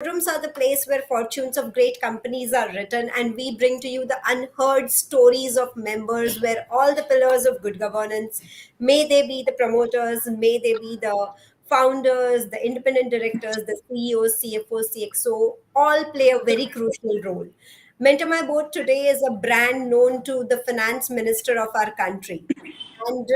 Boardrooms are the place where fortunes of great companies are written, and we bring to you the unheard stories of members where all the pillars of good governance, may they be the promoters, may they be the founders, the independent directors, the CEOs, CFOs, CXO, all play a very crucial role. Mentor My Board today is a brand known to the finance minister of our country. And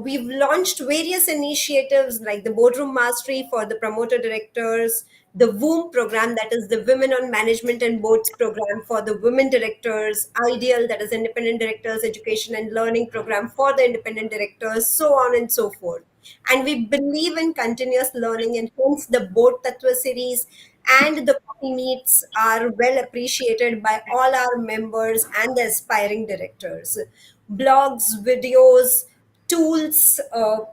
we've launched various initiatives like the Boardroom Mastery for the promoter directors, the WOOM program, that is the Women on Management and Boards program for the women directors, IDEAL, that is Independent Directors Education and Learning program for the independent directors, so on and so forth. And we believe in continuous learning, and hence the Board Tattva series and the coffee meets are well appreciated by all our members and the aspiring directors. Blogs, videos, tools,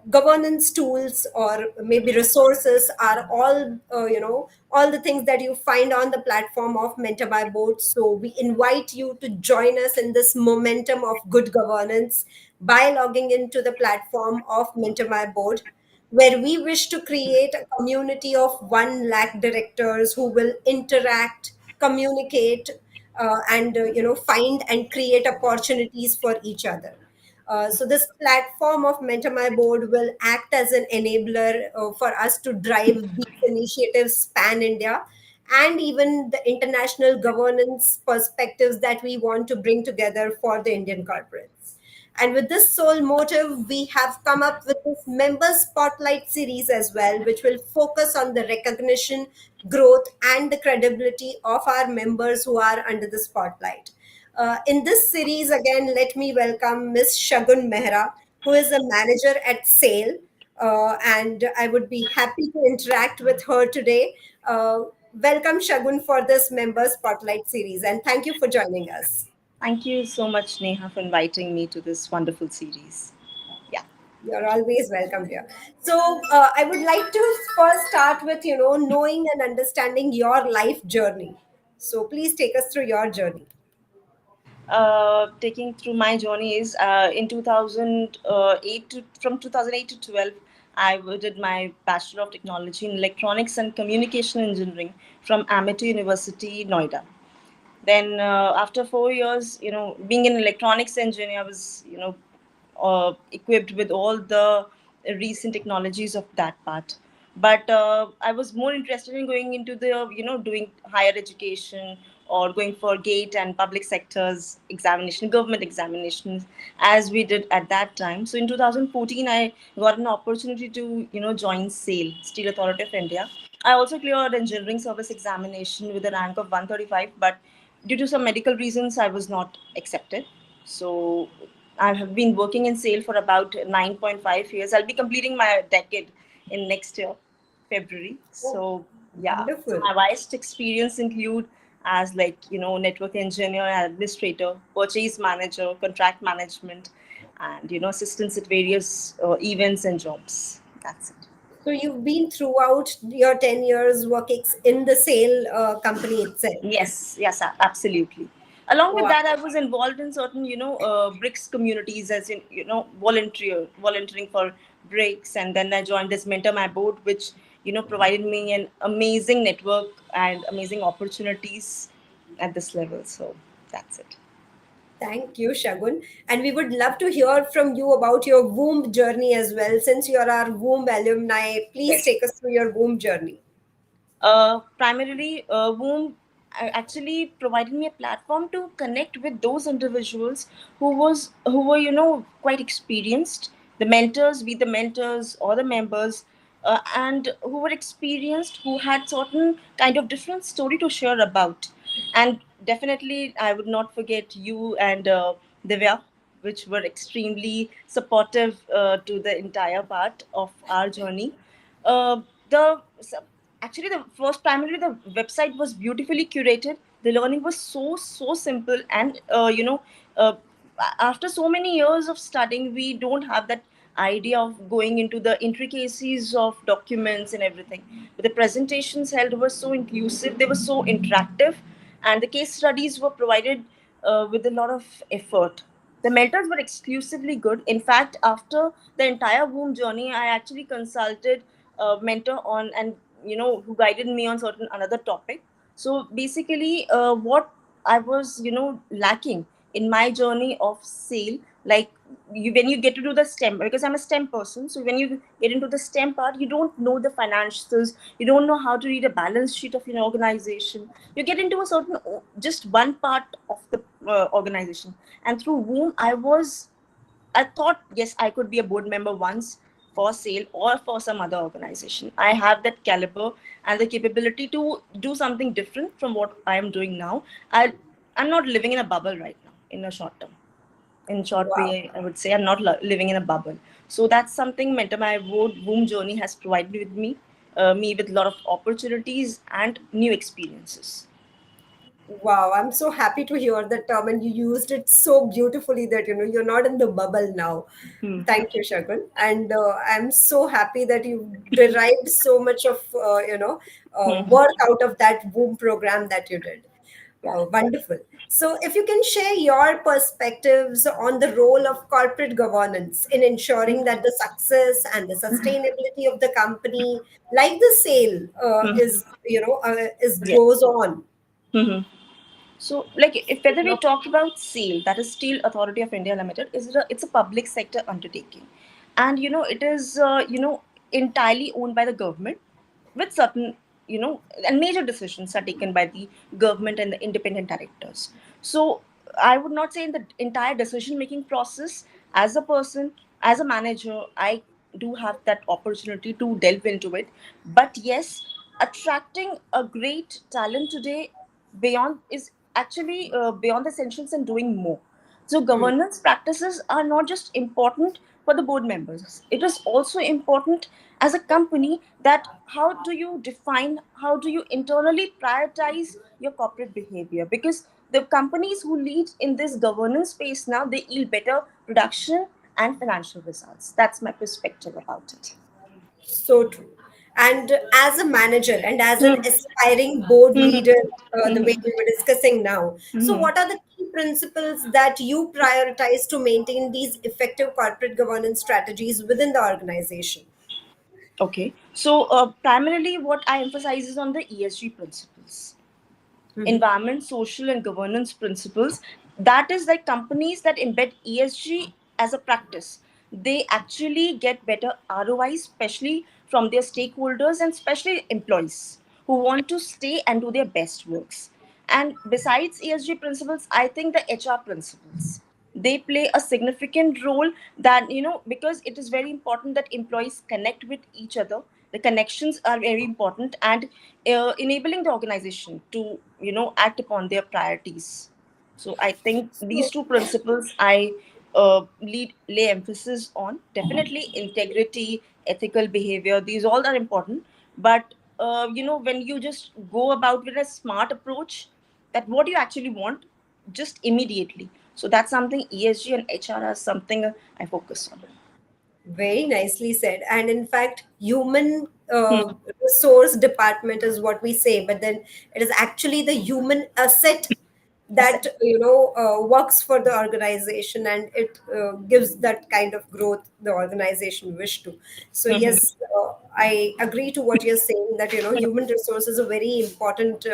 governance tools, or maybe resources are all, all the things that you find on the platform of Mentor by Board. So we invite you to join us in this momentum of good governance by logging into the platform of Mentor by Board, where we wish to create a community of 1 lakh directors who will interact, communicate, and find and create opportunities for each other. So this platform of Mentor My Board will act as an enabler for us to drive these initiatives pan India, and even the international governance perspectives that we want to bring together for the Indian corporates. And with this sole motive, we have come up with this member spotlight series as well, which will focus on the recognition, growth, and the credibility of our members who are under the spotlight. In this series, again, let me welcome Miss Shagun Mehra, who is a manager at SAIL, and I would be happy to interact with her today. Welcome, Shagun, for this member spotlight series, and thank you for joining us. Thank you so much, Neha, for inviting me to this wonderful series. Yeah. You're always welcome here. So, I would like to first start with, knowing and understanding your life journey. So, please take us through your journey. Taking through my journey is in 2008 from 2008 to 12, I did my Bachelor of Technology in Electronics and Communication Engineering from Amity University, Noida. Then after 4 years, being an electronics engineer, I was, equipped with all the recent technologies of that part. But I was more interested in going into the, doing higher education or going for gate and public sectors examination, government examinations, as we did at that time. So in 2014, I got an opportunity to, join SAIL, Steel Authority of India. I also cleared engineering service examination with a rank of 135, but due to some medical reasons, I was not accepted. So I have been working in SAIL for about 9.5 years. I'll be completing my decade in next year, February. Oh, So yeah, so wonderful. my vast experience include as like network engineer, administrator, purchase manager, contract management, and assistance at various events and jobs. That's it. So, you've been throughout your 10 years working in the sale company itself. Yes, yes, absolutely. Along with Wow. that, I was involved in certain, BRICS communities, as in, volunteering for BRICS, and then I joined this Mentor My Board, which provided me an amazing network and amazing opportunities at this level. So that's it. Thank you, Shagun. And we would love to hear from you about your womb journey as well. Since you're our womb alumni, please Yes. take us through your womb journey. Primarily, Woom actually provided me a platform to connect with those individuals who were quite experienced, the mentors, be the mentors or the members, and who were experienced, who had certain kind of different story to share about. And definitely, I would not forget you and Divya, which were extremely supportive to the entire part of our journey. The Actually, the first primarily the website was beautifully curated. The learning was so simple, and uh, after so many years of studying, we don't have that idea of going into the intricacies of documents and everything. But the presentations held were so inclusive, they were so interactive, and the case studies were provided with a lot of effort. The mentors were exclusively good. In fact, after the entire womb journey, I actually consulted a mentor on and who guided me on certain another topic. So basically, what I was lacking in my journey of sale, like when you get to do the STEM, because I'm a STEM person, so when you get into the STEM part, you don't know the financials, you don't know how to read a balance sheet of an organization. You get into a certain just one part of the organization, and through whom I thought, yes, I could be a board member once for sale or for some other organization. I have that caliber and the capability to do something different from what I am doing now. I'm not living in a bubble right now, in a short term. In short Wow. way, I would say I'm not living in a bubble. So that's something Mentor My Board Boom journey has provided with me with a lot of opportunities and new experiences. Wow, I'm so happy to hear that term, and you used it so beautifully that you're not in the bubble now. Hmm. Thank you, Shagun, and I'm so happy that you derived so much of Hmm. work out of that boom program that you did. Yeah. Wonderful. So, if you can share your perspectives on the role of corporate governance in ensuring that the success and the sustainability of the company, like the sale, Hmm. is Yeah. goes on. Hmm. So, like, if whether we talk about SEAL, that is Steel Authority of India Limited, it's a public sector undertaking, and it is entirely owned by the government, with certain and major decisions are taken by the government and the independent directors. So, I would not say in the entire decision making process, as a person, as a manager, I do have that opportunity to delve into it. But yes, attracting a great talent today beyond is actually beyond the essentials and doing more. So Hmm. governance practices are not just important for the board members. It is also important as a company that how do you define, how do you internally prioritize your corporate behavior? Because the companies who lead in this governance space now, they yield better production and financial results. That's my perspective about it. So true. And as a manager and as an Hmm. aspiring board Hmm. leader, the Hmm. way we were discussing now, so Hmm. what are the key principles that you prioritize to maintain these effective corporate governance strategies within the organization? Okay. So primarily what I emphasize is on the ESG principles, Mhm. environment, social, and governance principles. That is like companies that embed ESG as a practice. They actually get better ROI, especially from their stakeholders and especially employees who want to stay and do their best works. And besides ESG principles, I think the HR principles, they play a significant role, that because it is very important that employees connect with each other. The connections are very important, and enabling the organization to act upon their priorities. So I think these So, two principles I lay emphasis on. Definitely integrity, ethical behavior, these all are important. But when you just go about with a smart approach, that what you actually want just immediately. So that's something ESG and HR are something I focus on. very nicely said. And in fact, human Hmm. resource department is what we say, but then it is actually the human asset that Asset. works for the organization, and it gives that kind of growth the organization wish to. So Hmm. yes, I agree to what you're saying, that human resource is a very important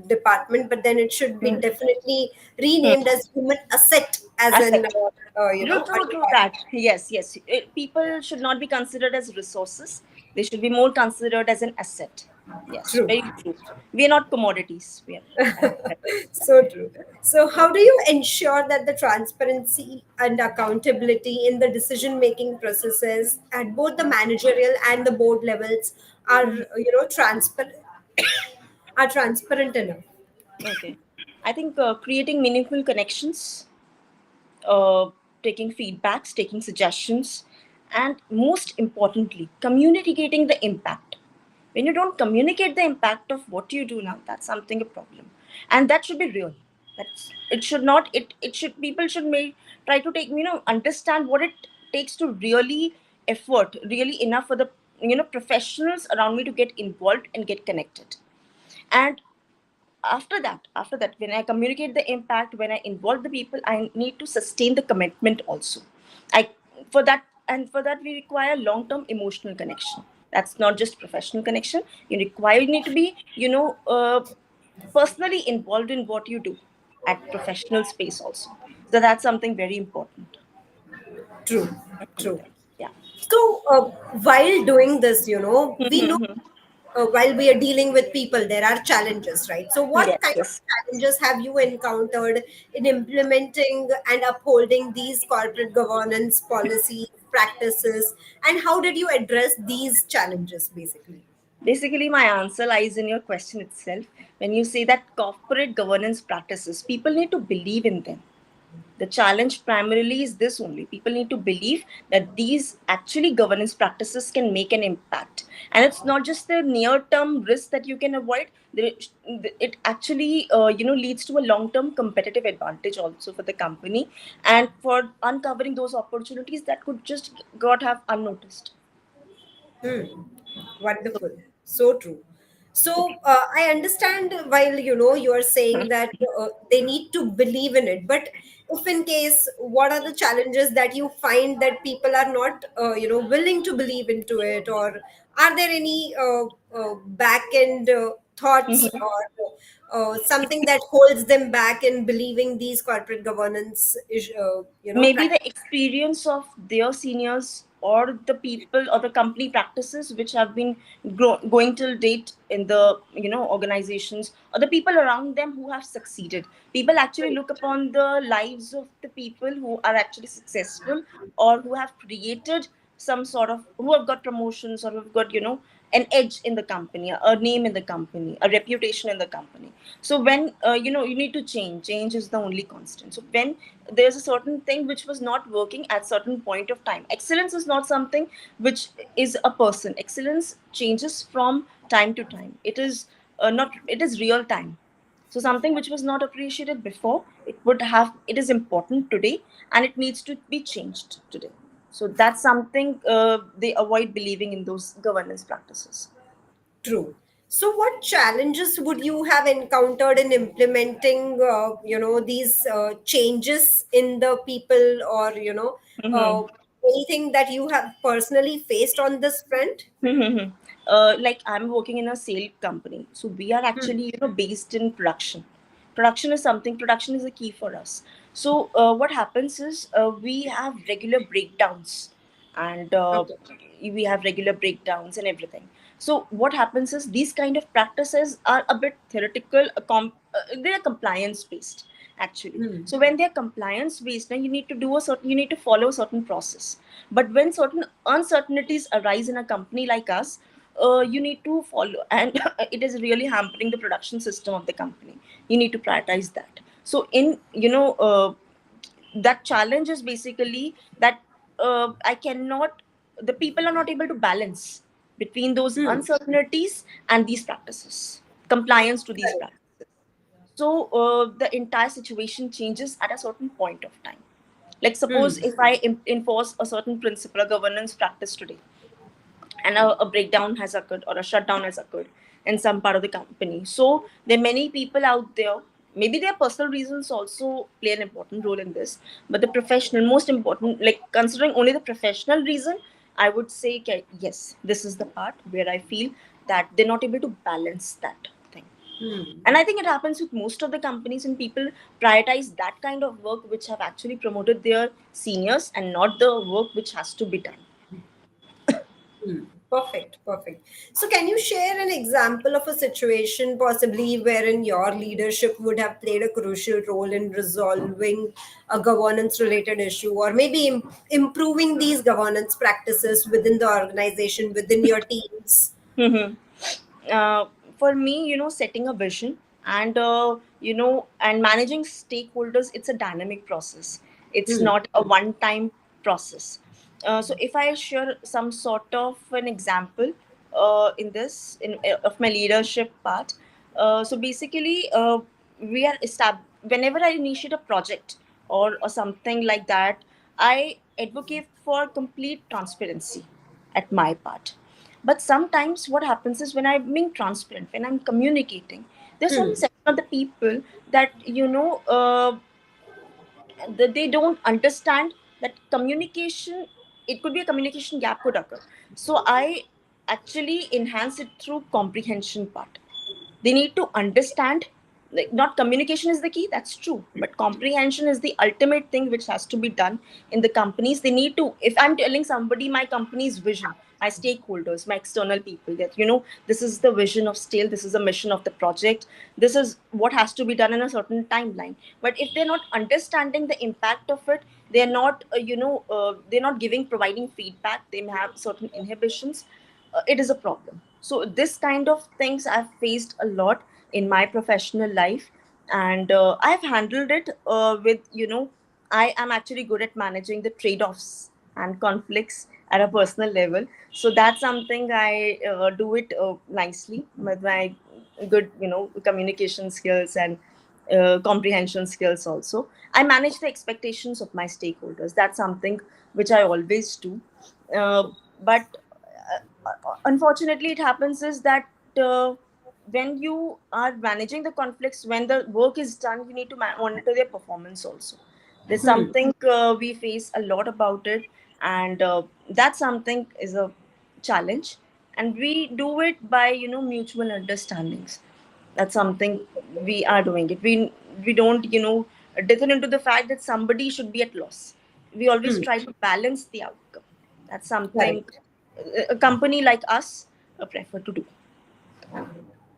department, but then it should be Hmm. definitely Hmm. renamed as human asset, as in Asset. a True that. department. Yes, yes. People should not be considered as resources. They should be more considered as an asset. Yes, True. very true. We are not commodities. We are. So true. So, how do you ensure that the transparency and accountability in the decision making processes at both the managerial and the board levels are, transparent, are transparent enough? Okay. I think creating meaningful connections, uh, taking feedbacks, taking suggestions, and most importantly, communicating the impact. When you don't communicate the impact of what you do now, that's something a problem, and that should be real. That's it should not. It should people should make try to take understand what it takes to really effort, really enough for the professionals around me to get involved and get connected. And after that when I communicate the impact, when I involve the people, I need to sustain the commitment also. I for that and for that we require long term emotional connection. That's not just professional connection. You need to be, personally involved in what you do at professional space also. So that's something very important. True, true. Yeah. So, while doing this, we know Mhm. while we are dealing with people, there are challenges, right? So, what Yes, kind of yes. challenges have you encountered in implementing and upholding these corporate governance policies, practices, and how did you address these challenges basically? Basically, my answer lies in your question itself. When you say that corporate governance practices, people need to believe in them. The challenge primarily is this only. People need to believe that these actually governance practices can make an impact. And it's not just the near term risk that you can avoid. It actually leads to a long term competitive advantage also for the company, and for uncovering those opportunities that could just got have unnoticed. Hmm. So, Wonderful. So true. So I understand while you are saying that they need to believe in it, but if in case, what are the challenges that you find that people are not willing to believe into it, or are there any back end thoughts or something that holds them back in believing these corporate governance maybe the practices? experience of their seniors, or the people or the company practices which have been going till date in the organizations, or the people around them who have succeeded. People actually look upon the lives of the people who are actually successful, or who have created some sort of, who have got promotions, or who have got an edge in the company, a name in the company, a reputation in the company. So when you need to change is the only constant. So when there's a certain thing which was not working at certain point of time, excellence is not something which is a person. Excellence changes from time to time. It is not it is real time. So something which was not appreciated before, it is important today, and it needs to be changed today. So that's something they avoid believing in those governance practices. True. So, what challenges would you have encountered in implementing, these changes in the people, or Mm-hmm. anything that you have personally faced on this front? Like I'm working in a sale company, so we are Hmm. actually based in production. Production is a key for us. So what happens is we have regular breakdowns, and Okay. we have regular breakdowns and everything. So what happens is these kind of practices are a bit theoretical, they are compliance based actually. Hmm. So when they're compliance based, then you need to follow a certain process. But when certain uncertainties arise in a company like us, you need to follow, and it is really hampering the production system of the company. You need to prioritize that. So in that challenge is basically that I cannot the people are not able to balance between those Hmm. uncertainties and these practices, compliance to these Right. practices. So the entire situation changes at a certain point of time. Like suppose Hmm. if I enforce a certain principle, a governance practice today, and a breakdown has occurred or a shutdown has occurred in some part of the company. So there are many people out there. Maybe their personal reasons also play an important role in this, but the professional, most important, like considering only the professional reason, I would say okay, yes, this is the part where I feel that they're not able to balance that thing. Hmm. And I think it happens with most of the companies, and people prioritize that kind of work which have actually promoted their seniors, and not the work which has to be done. Hmm. Perfect, perfect. So, can you share an example of a situation possibly wherein your leadership would have played a crucial role in resolving a governance related issue, or maybe improving these governance practices within the organization, within your teams? Mhm. uh, for me, setting a vision, and and managing stakeholders, it's a dynamic process. It's Hmm. not a one time process. So if I share some sort of an example in this in of my leadership part, so basically we are whenever I initiate a project, or something like that, I advocate for complete transparency at my part. But sometimes what happens is when I'm being transparent, when I'm communicating, there's some Hmm. section of the people that that they don't understand that communication, it could be a communication gap could occur. So I actually enhance it through comprehension part. They need to understand, like, not communication is the key, that's true, but comprehension is the ultimate thing which has to be done in the companies. They need to, if I'm telling somebody my company's vision, my stakeholders, my external people, that this is the vision of stale, this is the mission of the project, this is what has to be done in a certain timeline. But if they're not understanding the impact of it, they're not they're not giving, providing feedback, they may have certain inhibitions, it is a problem. So this kind of things I've faced a lot in my professional life, and I've handled it with I am actually good at managing the trade-offs and conflicts at a personal level. So that's something I do it nicely with my good communication skills and comprehension skills also. I manage the expectations of my stakeholders. That's something which I always do. But unfortunately, it happens is that when you are managing the conflicts, when the work is done, you need to monitor their performance also. There's Hmm. something we face a lot about it, and that something is a challenge, and we do it by mutual understandings. That's something we are doing it. We don't dither into the fact that somebody should be at loss. We always Hmm. try to balance the outcome. That's something Correct. a company like us prefer to do.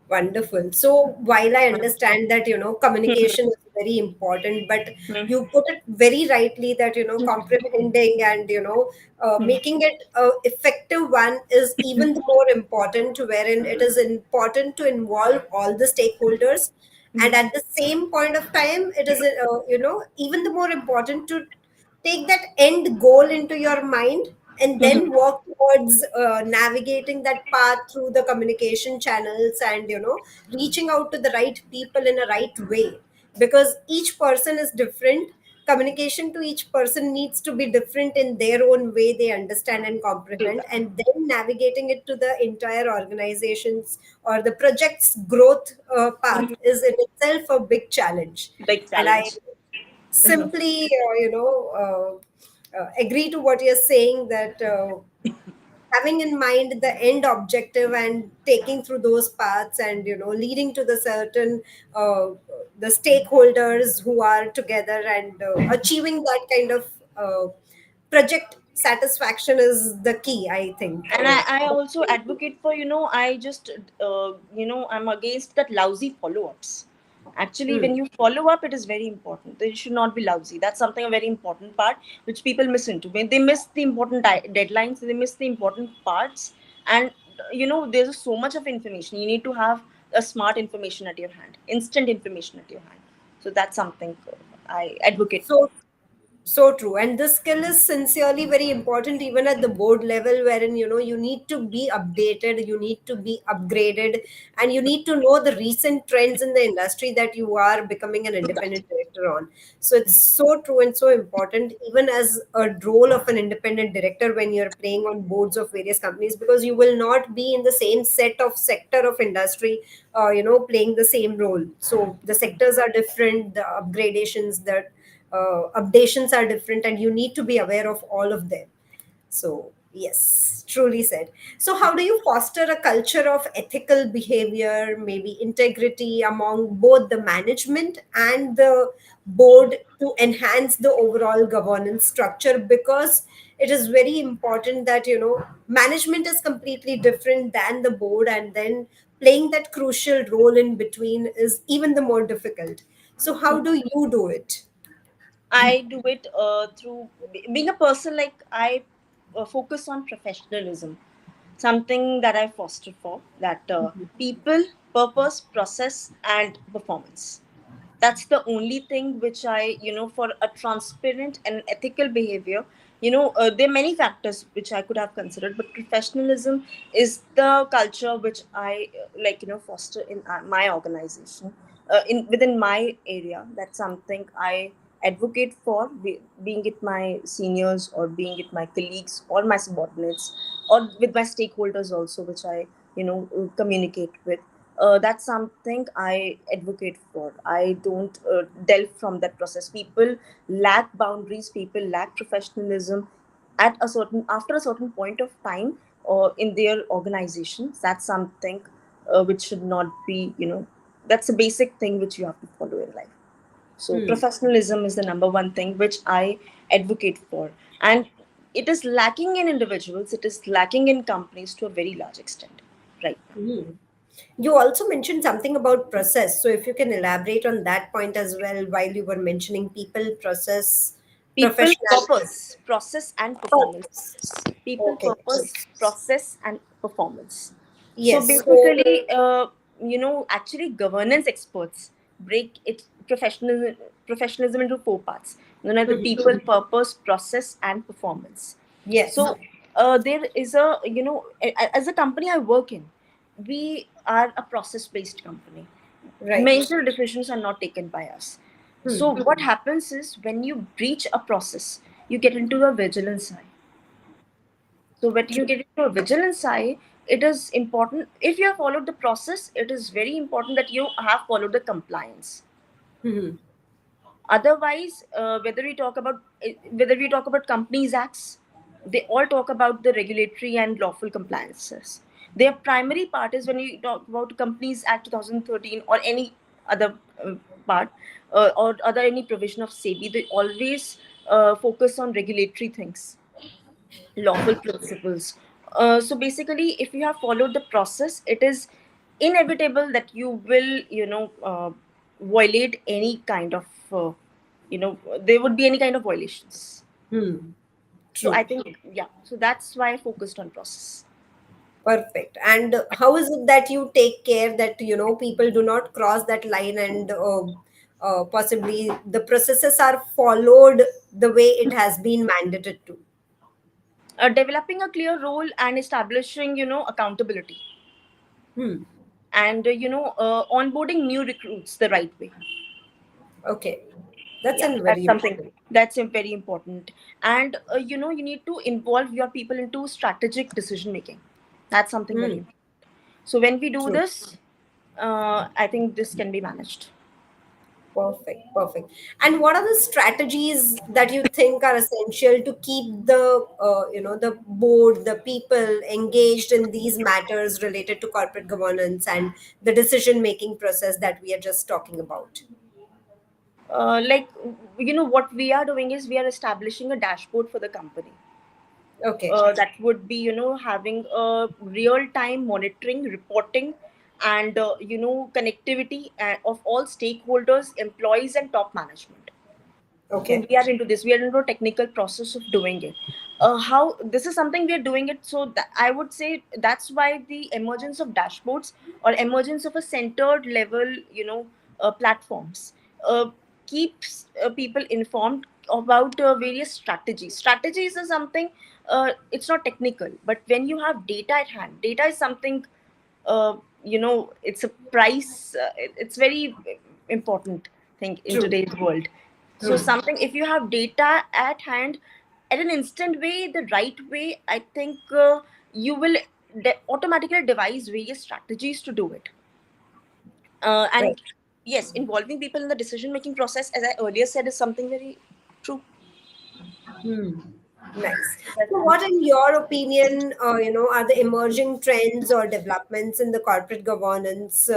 Wonderful. So while I understand that, communication is very important, but you put it very rightly that, comprehending and, making it a effective one is even the more important, wherein it is important to involve all the stakeholders. And at the same point of time, it is, even the more important to take that end goal into your mind and then work towards navigating that path through the communication channels and reaching out to the right people in a right way, because each person is different. Communication to each person needs to be different in their own way they understand and comprehend, and then navigating it to the entire organization's or the project's growth path is in itself a big challenge. Big And I challenge. simply agree to what you're saying, that having in mind the end objective and taking through those paths and leading to the certain uh, the stakeholders who are together and achieving that kind of project satisfaction is the key, I think. And I also advocate for, I just I'm against that lousy follow-ups. Actually, Hmm. when you follow up, it is very important. They should not be lousy. That's something, a very important part which people miss into. When they miss the important deadlines, they miss the important parts. And there's so much of information. You need to have a smart information at your hand, instant information at your hand. So that's something I advocate for. So so true. And this skill is sincerely very important even at the board level, wherein you need to be updated, you need to be upgraded, and you need to know the recent trends in the industry that you are becoming an independent director on. So it's so true and so important, even as a role of an independent director when you're playing on boards of various companies, because you will not be in the same set of sector of industry, playing the same role. So the sectors are different, the upgradations, the updations are different, and you need to be aware of all of them. So yes, truly said. So how do you foster a culture of ethical behavior, maybe integrity among both the management and the board to enhance the overall governance structure? Because it is very important that management is completely different than the board, and then playing that crucial role in between is even the more difficult. So how do you do it? I do it through being a person, like I focus on professionalism, something that I foster for, that people, purpose, process, and performance. That's the only thing which I, for a transparent and ethical behavior, there are many factors which I could have considered, but professionalism is the culture which I foster in my organization, in within my area. That's something I advocate for, being it my seniors or being it my colleagues or my subordinates or with my stakeholders also, which I communicate with. That's something I advocate for. I don't delve from that process. People lack boundaries, people lack professionalism at a certain, after a certain point of time. or in their organizations. That's something which should not be, that's a basic thing which you have to follow in life. So Hmm. professionalism is the number one thing which I advocate for. And it is lacking in individuals, it is lacking in companies to a very large extent right now. Hmm. You also mentioned something about process. So if you can elaborate on that point as well while you were mentioning people, process, People, professionality, purpose, process, and performance. purpose. People, Okay. purpose, process, and performance. So Yes. So, basically, actually, governance experts break it professionalism into four parts. The mhm. people, purpose, process, and performance. Yes. So there is a, as a company I work in, we are a process-based company. Right. Major decisions are not taken by us. Hmm. So what happens is when you breach a process, you get into a vigilance eye. So when you True. get into a vigilance eye, it is important, if you have followed the process, it is very important that you have followed the compliance. Mhm. Otherwise, whether we talk about companies acts, they all talk about the regulatory and lawful compliances. Their primary part is when you talk about Companies Act 2013 or any other part, or other any provision of SEBI, they always focus on regulatory things, lawful principles. So basically, if you have followed the process, it is inevitable that you will, violate any kind of, there would be any kind of violations. Hmm. So I True. think, yeah. So that's why I focused on process. Perfect. And how is it that you take care that people do not cross that line and possibly the processes are followed the way it has been mandated to? Developing a clear role and establishing, accountability, Hmm. and onboarding new recruits the right way. Okay, that's Yeah, a that's very something important. that's very important. And you need to involve your people into strategic decision making. That's something very Hmm. important. So when we do True. this, I think this can be managed. Perfect, perfect. And what are the strategies that you think are essential to keep the board, the people engaged in these matters related to corporate governance and the decision making process that we are just talking about? Like, what we are doing is we are establishing a dashboard for the company. Okay, That would be, having a real time monitoring, reporting, and connectivity of all stakeholders, employees, and top management. So okay. we are into this, we are into a technical process of doing it. How this is something we are doing it, so that I would say that's why the emergence of dashboards or emergence of a centered level, platforms, uh, keeps people informed about various strategies is something, it's not technical, but when you have data at hand, data is something, it's a price, it's very important thing in True, today's world. So true. something, if you have data at hand at an instant way, the right way, I think you will automatically devise various strategies to do it. Right. And yes, involving people in the decision making process, as I earlier said, is something very true. Hmm. Nice. That's So, the what, in your opinion, are the emerging trends or developments in the corporate governance,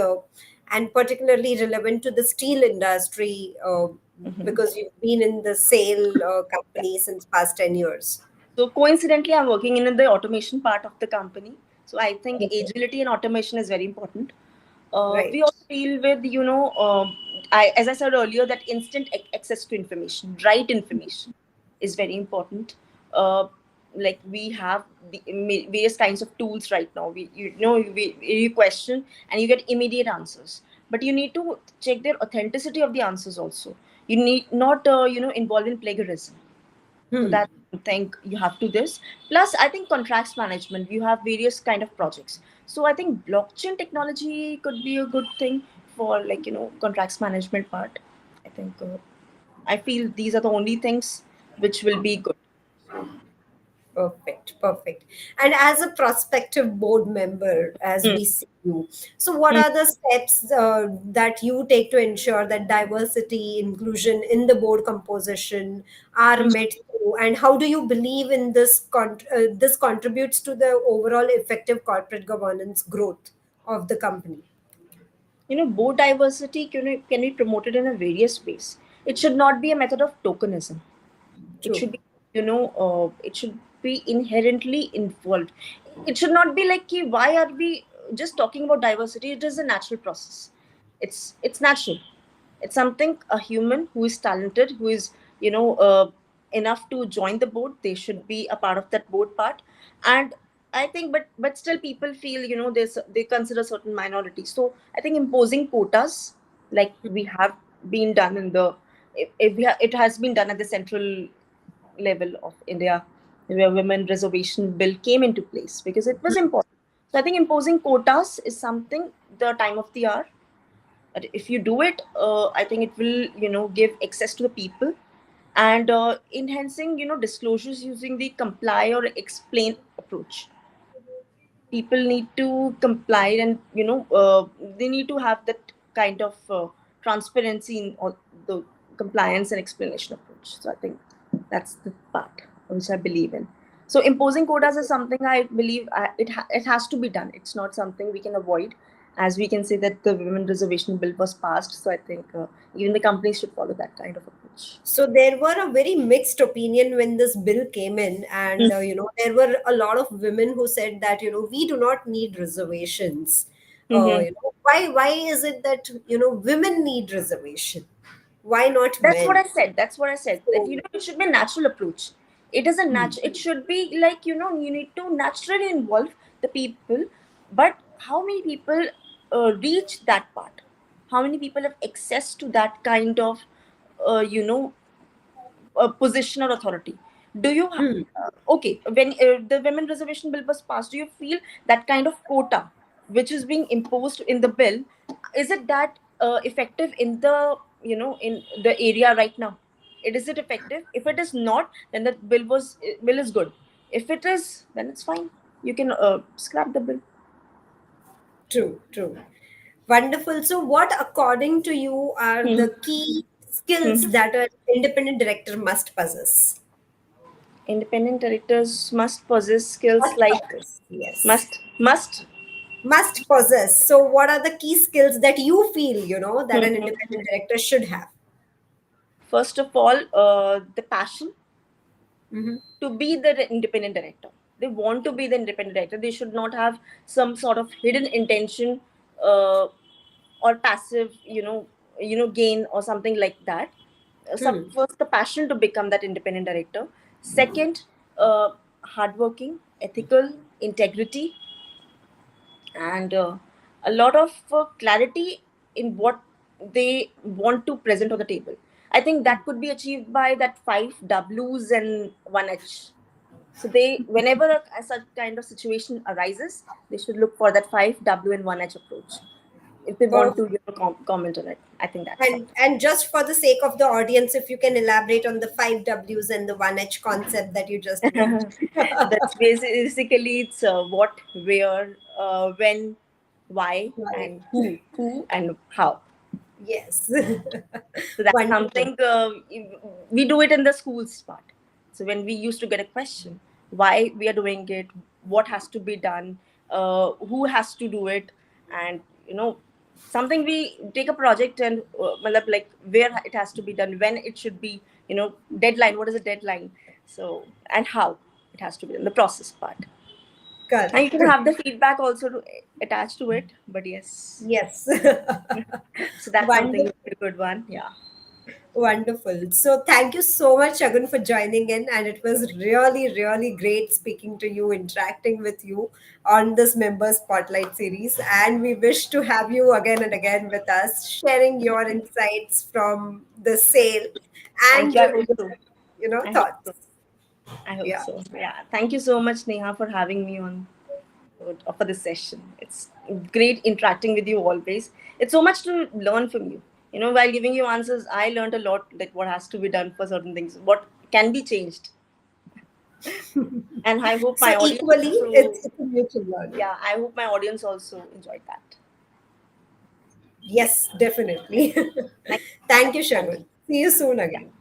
and particularly relevant to the steel industry, Mhm. because you've been in the sale Yeah. company since past 10 years, So coincidentally, I'm working in the automation part of the company. So I think okay. agility and automation is very important. We Right? also deal with, as I said earlier, that instant access to information, right information, is very important. Uh, like we have the various kinds of tools right now. You question and you get immediate answers, but you need to check their authenticity of the answers also. You need not, involved in plagiarism. So Hmm. that I think you have to this. Plus, I think contracts management. You have various kind of projects. So I think blockchain technology could be a good thing for, like, contracts management part. I think I feel these are the only things which will be good. So, Perfect, perfect. And as a prospective board member, as mm, we see you, so what mm. are the steps that you take to ensure that diversity, inclusion in the board composition are met you, and how do you believe in this contributes to the overall effective corporate governance growth of the company? Board diversity can be promoted in a various ways. It should not be a method of tokenism. It True. should be, it should be inherently involved. It should not be like, why are we just talking about diversity? It is a natural process. It's natural. It's something, a human who is talented, who is, enough to join the board, they should be a part of that board part. And I think, but still people feel, they consider certain minorities. So I think imposing quotas, like we have been done in the, if it has been done at the central level of India, where women reservation bill came into place because it was important. So I think imposing quotas is something, the time of the hour. But if you do it, I think it will, give access to the people, and enhancing, disclosures using the comply or explain approach. People need to comply, and they need to have that kind of transparency in all the compliance and explanation approach. So I think that's the part which I believe in. So imposing quotas is something I believe, it has to be done. It's not something we can avoid, as we can say that the women reservation bill was passed. So I think even the companies should follow that kind of approach. So there were a very mixed opinion when this bill came in, and there were a lot of women who said that we do not need reservations. Mm-hmm. Why is it that women need reservation? Why not That's what men? I said. That's what I said. That, So, it should be a natural approach. It is a hmm, it should be like, you need to naturally involve the people. But how many people reach that part? How many people have access to that kind of uh, you know position or authority? Do you hmm. okay, when the women reservation bill was passed, do you feel that kind of quota which is being imposed in the bill, is it that effective in the, in the area right now? Is it effective? If it is not, then the bill is good. If it is, then it's fine. You can scrap the bill. True, true. Wonderful. So, what, according to you, are Hmm. the key skills Hmm. that an independent director must possess? Independent directors must possess skills Must like, possess. Yes. must. Must possess. So, what are the key skills that you feel, that an Hmm. independent director should have? First of all, the passion Hmm. to be the independent director. They want to be the independent director. They should not have some sort of hidden intention, uh, or passive, gain or something like that. Some Hmm. first, the passion to become that independent director. Second, hardworking, ethical, integrity, and a lot of clarity in what they want to present on the table. I think that could be achieved by that five W's and one H. So they, whenever such kind of situation arises, they should look for that five W and one H approach if they want to, Perfect. comment on it. I think that's something. And just for the sake of the audience, if you can elaborate on the five W's and the one H concept that you just mentioned. That's basically, it's what, where, when, why, Right. and who, and how. Yes. So that's Wonderful. something, we do it in the schools part. So when we used to get a question, why we are doing it, what has to be done, who has to do it, and something, we take a project and matlab, like where it has to be done, when it should be, deadline. What is the deadline? So, and how it has to be done, the process part. And you Correct. can have the feedback also to attach to it. But yes, Yes. so that's something, Wonderful. a good one. Yeah. Wonderful. So thank you so much, Shagun, for joining in. And it was really, really great speaking to you, interacting with you on this Member Spotlight series. And we wish to have you again and again with us, sharing your insights from the sale Thank and you. I hope so. I hope thoughts. so. I hope Yeah. so. Yeah. Thank you so much, Neha, for having me on for this session. It's great interacting with you always. It's so much to learn from you. While giving you answers, I learned a lot, like what has to be done for certain things, what can be changed. And I hope So my audience equally, also, it's a mutual learning. yeah, I hope my audience also enjoyed that. Yes, definitely. Thank Thank you, thank you. Shagun. See you soon Yeah. again. Bye.